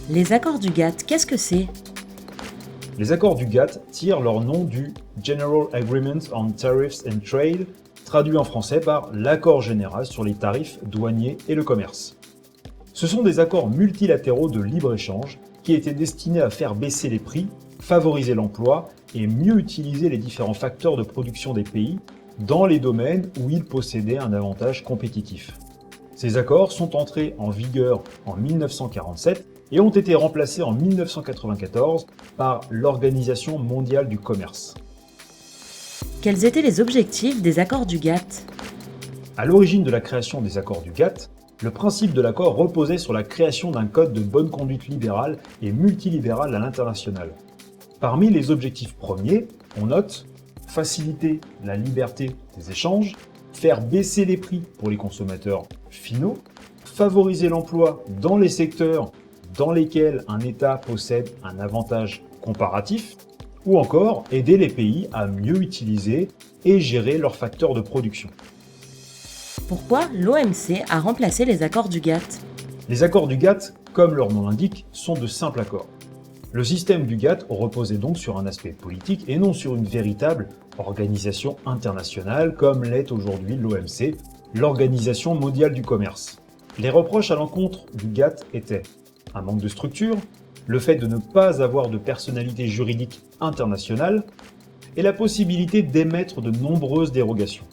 Les accords du GATT, qu'est-ce que c'est? Les accords du GATT tirent leur nom du General Agreement on Tariffs and Trade, traduit en français par l'accord général sur les tarifs douaniers et le commerce. Ce sont des accords multilatéraux de libre-échange qui étaient destinés à faire baisser les prix, favoriser l'emploi et mieux utiliser les différents facteurs de production des pays dans les domaines où ils possédaient un avantage compétitif. Ces accords sont entrés en vigueur en 1947 et ont été remplacés en 1994 par l'Organisation mondiale du commerce. Quels étaient les objectifs des accords du GATT? À l'origine de la création des accords du GATT, le principe de l'accord reposait sur la création d'un code de bonne conduite libéral et multilibéral à l'international. Parmi les objectifs premiers, on note faciliter la liberté des échanges, faire baisser les prix pour les consommateurs finaux, favoriser l'emploi dans les secteurs dans lesquels un État possède un avantage comparatif, ou encore aider les pays à mieux utiliser et gérer leurs facteurs de production. Pourquoi l'OMC a remplacé les accords du GATT? Les accords du GATT, comme leur nom l'indique, sont de simples accords. Le système du GATT reposait donc sur un aspect politique et non sur une véritable organisation internationale comme l'est aujourd'hui l'OMC, l'Organisation mondiale du commerce. Les reproches à l'encontre du GATT étaient un manque de structure, le fait de ne pas avoir de personnalité juridique internationale et la possibilité d'émettre de nombreuses dérogations.